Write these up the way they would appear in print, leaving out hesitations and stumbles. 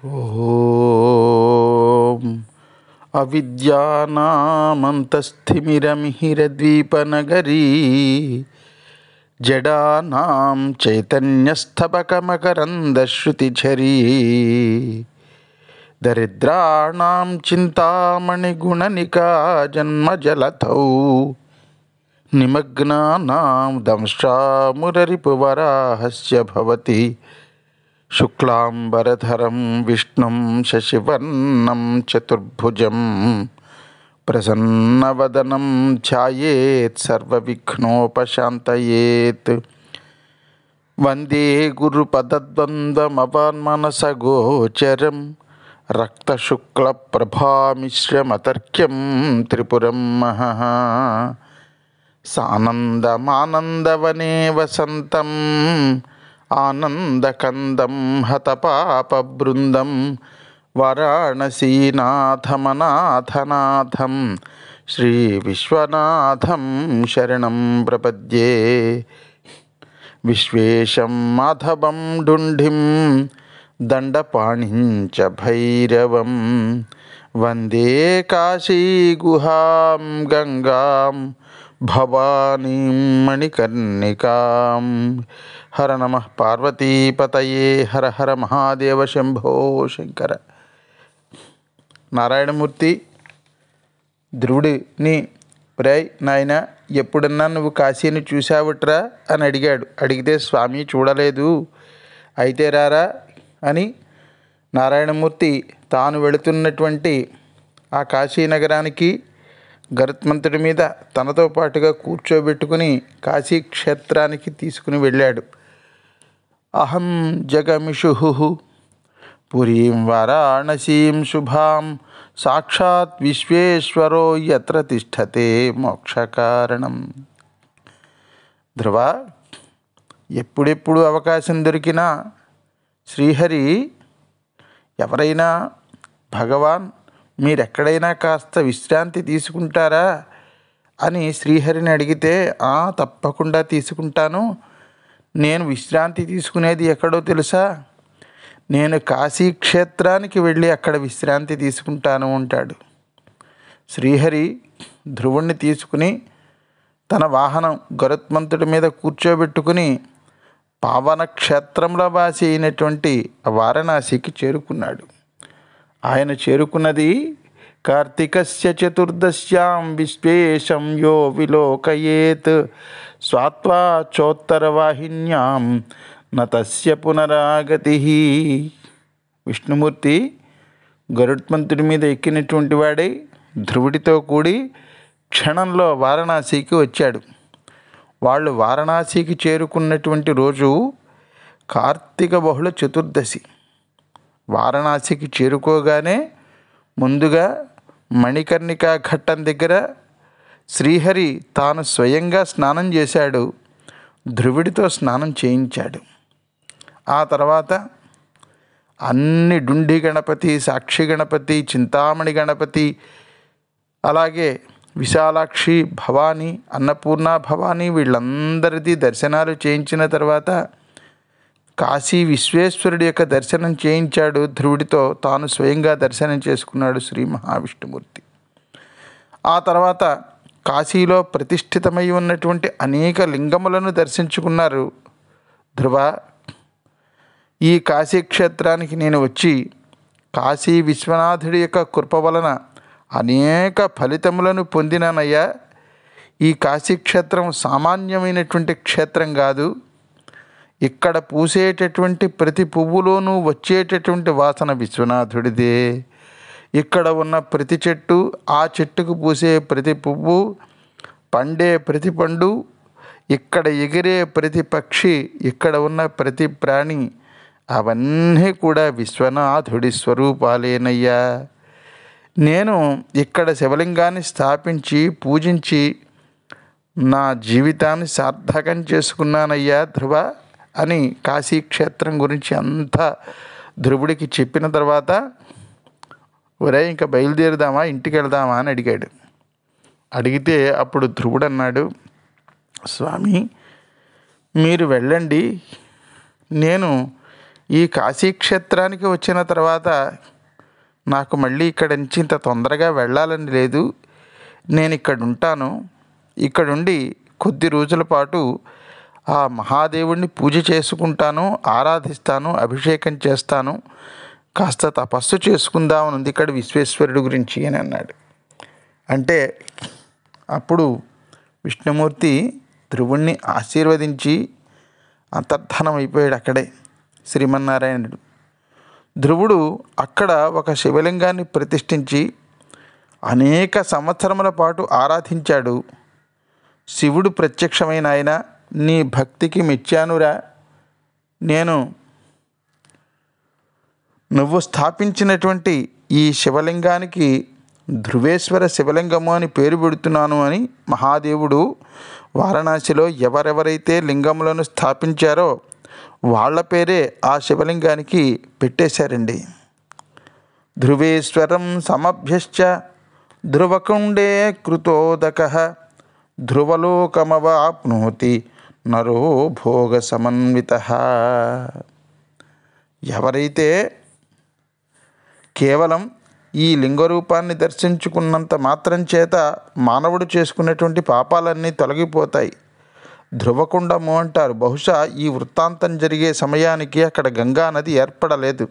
ఓం అవిద్యానామంతస్థిమిరమిహిరద్వీపనగరీ జడానాం చైతన్యస్థపకమకరందశ్రుతిఝరీ దరిద్రాణాం చింతామణిగుణనికా జన్మజలధౌ నిమగ్నానాం దంష్ట్రామురరిపువరాహస్య భవతి శుక్లాంబరధరం విష్ణుం శశివర్ణం చతుర్భుజం ప్రసన్నవదనం ధ్యాయేత్ సర్వవిఘ్నోపశాంతయేత్. వందే గురుపదద్వంద్వమవాన్మనసగోచరం రక్తశుక్లప్రభామిశ్రమతర్క్యం త్రిపురం మహః. సానందమానందవనే వసంతం ఆనందకందం హతపాపబృందం వారాణసీనాథమనాథనాథం శ్రీవిశ్వనాథం శరణం ప్రపద్యే. విశ్వేశం మాధవం డుంఢిం దండపాణిం చ భైరవం వందే కాశీగుహాం గంగాం భవానీం మణికర్ణికాం. హర నమః పార్వతీపతయే హర హర మహాదేవ శంభో శంకర. నారాయణమూర్తి ధ్రువుడిని, ప్రేయ్ నాయన, ఎప్పుడన్నా నువ్వు కాశీని చూసావుట్రా అని అడిగాడు. అడిగితే స్వామి చూడలేదు, అయితే రారా అని నారాయణమూర్తి తాను వెళుతున్నటువంటి ఆ కాశీనగరానికి గరుత్మంతుడి మీద తనతో పాటుగా కూర్చోబెట్టుకుని కాశీ క్షేత్రానికి తీసుకుని వెళ్ళాడు. అహం జగమిషు పురీం వారాణసీం శుభాం సాక్షాత్ విశ్వేశ్వరో యత్ర తిష్టతే మోక్షకారణం. ధ్రువ, ఎప్పుడెప్పుడు అవకాశం దొరికినా శ్రీహరి, ఎవరైనా భగవాన్ మీరెక్కడైనా కాస్త విశ్రాంతి తీసుకుంటారా అని శ్రీహరిని అడిగితే, తప్పకుండా తీసుకుంటాను. నేను విశ్రాంతి తీసుకునేది ఎక్కడో తెలుసా? నేను కాశీ క్షేత్రానికి వెళ్ళి అక్కడ విశ్రాంతి తీసుకుంటాను అంటాడు. శ్రీహరి ధ్రువుణ్ణి తీసుకుని తన వాహనం గరుత్మంతుడి మీద కూర్చోబెట్టుకుని పావన క్షేత్రంలో వాసి అయినటువంటి వారణాసికి చేరుకున్నాడు. ఆయన చేరుకున్నది కార్తీకస్య చతుర్దశ్యాం విశ్వేశం యో విలోకయేత్ స్వాత్వా చోత్తరవాహిన్యాం నతస్య పునరాగతి. విష్ణుమూర్తి గరుత్మంతుడి మీద ఎక్కినటువంటి వాడై ధ్రువుడితో కూడి క్షణంలో వారణాసికి వచ్చాడు. వాళ్ళు వారణాసికి చేరుకున్నటువంటి రోజు కార్తీక బహుళ చతుర్దశి. వారణాసికి చేరుకోగానే ముందుగా మణికర్ణికా ఘట్టం దగ్గర శ్రీహరి తాను స్వయంగా స్నానం చేశాడు, ధ్రువుడితో స్నానం చేయించాడు. ఆ తర్వాత అన్ని డుండి గణపతి, సాక్షి గణపతి, చింతామణి గణపతి, అలాగే విశాలాక్షి, భవానీ, అన్నపూర్ణ భవానీ వీళ్ళందరిది దర్శనాలు చేయించిన తర్వాత కాశీ విశ్వేశ్వరుడి యొక్క దర్శనం చేయించాడు. ధ్రువుడితో తాను స్వయంగా దర్శనం చేసుకున్నాడు శ్రీ మహావిష్ణుమూర్తి. ఆ తర్వాత కాశీలో ప్రతిష్ఠితమై ఉన్నటువంటి అనేక లింగములను దర్శించుకున్నారు. ధ్రువ, ఈ కాశీ క్షేత్రానికి నేను వచ్చి కాశీ విశ్వనాథుడి యొక్క కృప వలన అనేక ఫలితములను పొందినానయ్యా. ఈ కాశీ క్షేత్రం సామాన్యమైనటువంటి క్షేత్రం కాదు. ఇక్కడ పూసేటటువంటి ప్రతి పువ్వులోనూ వచ్చేటటువంటి వాసన విశ్వనాథుడిదే. ఇక్కడ ఉన్న ప్రతి చెట్టు, ఆ చెట్టుకు పూసే ప్రతి పువ్వు, పండే ప్రతి పండు, ఇక్కడ ఎగిరే ప్రతి పక్షి, ఇక్కడ ఉన్న ప్రతి ప్రాణి, అవన్నీ కూడా విశ్వనాథుడి స్వరూపాలేనయ్యా. నేను ఇక్కడ శివలింగాన్ని స్థాపించి పూజించి నా జీవితాన్ని సార్థకం చేసుకున్నానయ్యా ధ్రువ అని కాశీక్షేత్రం గురించి అంతా ధ్రువుడికి చెప్పిన తర్వాత, ఒరే ఇంకా బయలుదేరుదామా, ఇంటికి వెళ్దామా అని అడిగాడు. అడిగితే అప్పుడు ధ్రువుడు అన్నాడు, స్వామి మీరు వెళ్ళండి, నేను ఈ కాశీక్షేత్రానికి వచ్చిన తర్వాత నాకు మళ్ళీ ఇక్కడి నుంచి ఇంత తొందరగా వెళ్ళాలని లేదు. నేను ఇక్కడ ఉంటాను. ఇక్కడుండి కొద్ది రోజుల పాటు ఆ మహాదేవుణ్ణి పూజ చేసుకుంటాను, ఆరాధిస్తాను, అభిషేకం చేస్తాను, కాస్త తపస్సు చేసుకుందామని ఉంది ఇక్కడ విశ్వేశ్వరుడు గురించి అని అన్నాడు. అంటే అప్పుడు విష్ణుమూర్తి ధ్రువుణ్ణి ఆశీర్వదించి అంతర్ధానం అయిపోయాడు అక్కడే శ్రీమన్నారాయణుడు. ధ్రువుడు అక్కడ ఒక శివలింగాన్ని ప్రతిష్ఠించి అనేక సంవత్సరముల పాటు ఆరాధించాడు. శివుడు ప్రత్యక్షమైన ఆయన, నీ భక్తికి మెచ్చానురా, నువ్వు స్థాపించినటువంటి ఈ శివలింగానికి ధ్రువేశ్వర శివలింగము అని పేరు పెడుతున్నాను అని మహాదేవుడు వారణాసిలో ఎవరెవరైతే లింగములను స్థాపించారో వాళ్ళ పేరే ఆ శివలింగానికి పెట్టేశారండి. ధ్రువేశ్వరం సమభ్యశ్చ ధ్రువకుండే కృతోదకః ధ్రువలోకమవాప్నోతి నరో భోగ సమన్వితః. ఎవరైతే కేవలం ఈ లింగరూపాన్ని దర్శించుకున్నంత మాత్రం చేత మానవుడు చేసుకున్నటువంటి పాపాలన్నీ తొలగిపోతాయి. ధ్రువకుండము అంటారు. బహుశా ఈ వృత్తాంతం జరిగే సమయానికి అక్కడ గంగా నది ఏర్పడలేదు.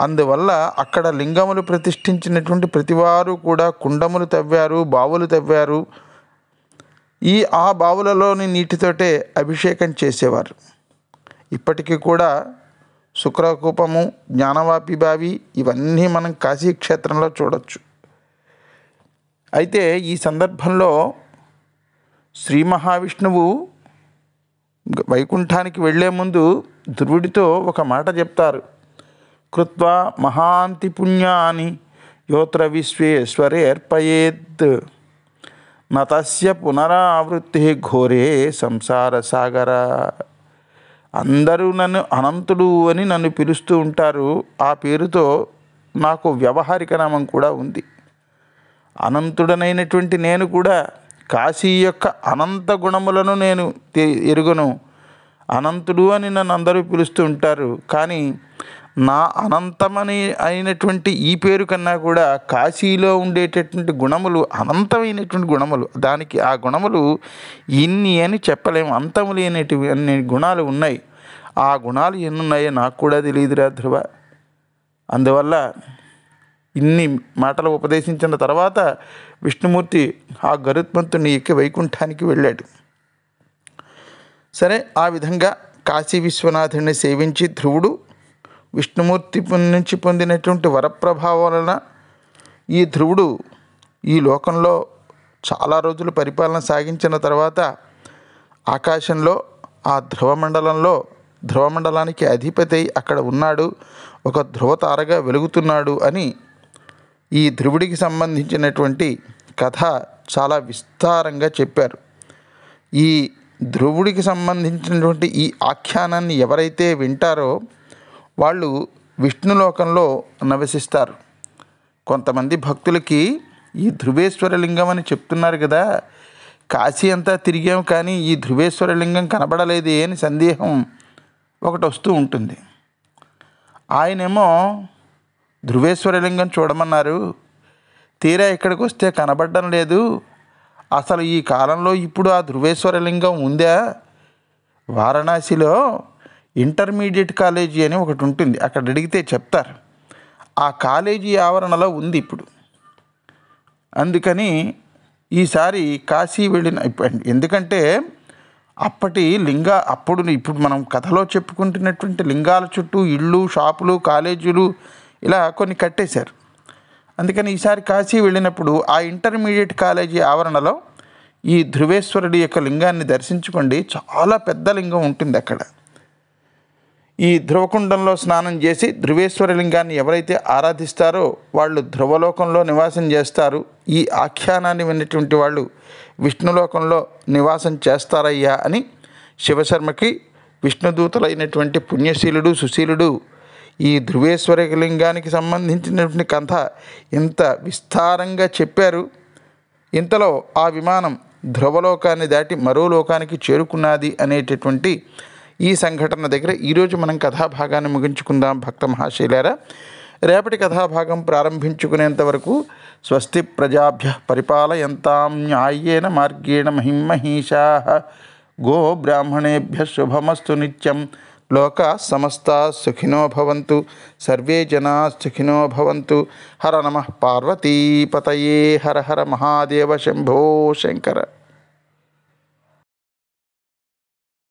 అందువల్ల అక్కడ లింగములు ప్రతిష్ఠించినటువంటి ప్రతివారు కూడా కుండములు తవ్వారు, బావులు తవ్వారు. ఆ బావులలోని నీటితోటే అభిషేకం చేసేవారు. ఇప్పటికీ కూడా శుక్రకూపము, జ్ఞానవాపి బావి ఇవన్నీ మనం కాశీక్షేత్రంలో చూడవచ్చు. అయితే ఈ సందర్భంలో శ్రీ మహావిష్ణువు వైకుంఠానికి వెళ్లే ముందు ధ్రువుడితో ఒక మాట చెప్తారు. కృత్వా మహాంతి పుణ్యాని యోత్ర విశ్వేశ్వరేర్పయేత్ నతస్య పునరావృత్తి ఘోరే సంసార సాగర. అందరూ నన్ను అనంతుడు అని నన్ను పిలుస్తూ ఉంటారు. ఆ పేరుతో నాకు వ్యవహారిక నామం కూడా ఉంది. అనంతుడనైనటువంటి నేను కూడా కాశీ యొక్క అనంత గుణములను నేను ఎరుగను. అనంతుడు అని నన్ను అందరూ పిలుస్తూ ఉంటారు. కానీ నా అనంతమని అయినటువంటి ఈ పేరు కన్నా కూడా కాశీలో ఉండేటటువంటి గుణములు అనంతమైనటువంటి గుణములు. దానికి ఆ గుణములు ఇన్ని అని చెప్పలేము. అంతము లేనటువంటి అన్ని గుణాలు ఉన్నాయి. ఆ గుణాలు ఎన్నున్నాయో నాకు కూడా తెలియదురా ధ్రువ. అందువల్ల ఇన్ని మాటలు ఉపదేశించిన తర్వాత విష్ణుమూర్తి ఆ గరుత్మంతుని ఎక్కి వైకుంఠానికి వెళ్ళాడు. సరే, ఆ విధంగా కాశీ విశ్వనాథుడిని సేవించి ధ్రువుడు విష్ణుమూర్తి నుంచి పొందినటువంటి వరప్రభావం వలన ఈ ధ్రువుడు ఈ లోకంలో చాలా రోజులు పరిపాలన సాగించిన తర్వాత ఆకాశంలో ఆ ధ్రువమండలానికి అధిపతి అక్కడ ఉన్నాడు, ఒక ధ్రువతారగా వెలుగుతున్నాడు అని ఈ ధ్రువుడికి సంబంధించినటువంటి కథ చాలా విస్తారంగా చెప్పారు. ఈ ధ్రువుడికి సంబంధించినటువంటి ఈ ఆఖ్యానాన్ని ఎవరైతే వింటారో వాళ్ళు విష్ణులోకంలో నివసిస్తారు. కొంతమంది భక్తులకి ఈ ధ్రువేశ్వర లింగం అని చెప్తున్నారు కదా, కాశీ అంతా తిరిగాం కానీ ఈ ధ్రువేశ్వర లింగం కనబడలేదే అని సందేహం ఒకటి వస్తూ ఉంటుంది. ఆయనేమో ధ్రువేశ్వర లింగం చూడమన్నారు, తీరా ఇక్కడికి వస్తే కనబడడం లేదు. అసలు ఈ కాలంలో ఇప్పుడు ఆ ధ్రువేశ్వర లింగం ఉందా? వారణాసిలో ఇంటర్మీడియట్ కాలేజీ అని ఒకటి ఉంటుంది, అక్కడ అడిగితే చెప్తారు. ఆ కాలేజీ ఆవరణలో ఉంది ఇప్పుడు. అందుకని ఈసారి కాశీ వెళ్ళిన, ఎందుకంటే ఇప్పుడు మనం కథలో చెప్పుకుంటున్నటువంటి లింగాల చుట్టూ ఇళ్ళు, షాపులు, కాలేజీలు ఇలా కొన్ని కట్టేశారు. అందుకని ఈసారి కాశీ వెళ్ళినప్పుడు ఆ ఇంటర్మీడియట్ కాలేజీ ఆవరణలో ఈ ధ్రువేశ్వరుడి యొక్క లింగాన్ని దర్శించుకోండి. చాలా పెద్ద లింగం ఉంటుంది అక్కడ. ఈ ధ్రువకుండంలో స్నానం చేసి ధ్రువేశ్వర లింగాన్ని ఎవరైతే ఆరాధిస్తారో వాళ్ళు ధ్రువలోకంలో నివాసం చేస్తారు. ఈ ఆఖ్యానాన్ని విన్నటువంటి వాళ్ళు విష్ణులోకంలో నివాసం చేస్తారయ్యా అని శివశర్మకి విష్ణుదూతలైనటువంటి పుణ్యశీలుడు, సుశీలుడు ఈ ధ్రువేశ్వర లింగానికి సంబంధించినటువంటి కథ ఇంత విస్తారంగా చెప్పారు. ఇంతలో ఆ విమానం ధ్రువలోకాన్ని దాటి మరో లోకానికి చేరుకున్నది అనేటటువంటి ఈ సంఘటన దగ్గర ఈరోజు మనం కథాభాగాన్ని ముగించుకుందాం భక్త మహాశైలారా. రేపటి కథాభాగం ప్రారంభించుకునేంత వరకు స్వస్తి ప్రజాభ్య పరిపాలయంతాం న్యాయేన మార్గేణ మహిమహీషాః గో బ్రాహ్మణేభ్య శుభమస్తు నిత్యం. లోకా సమస్తా సుఖినో భవంతు, సర్వే జనా సుఖినో భవంతు. హర నమః పార్వతీపతయే. హర హర మహాదేవ శంభో శంకర.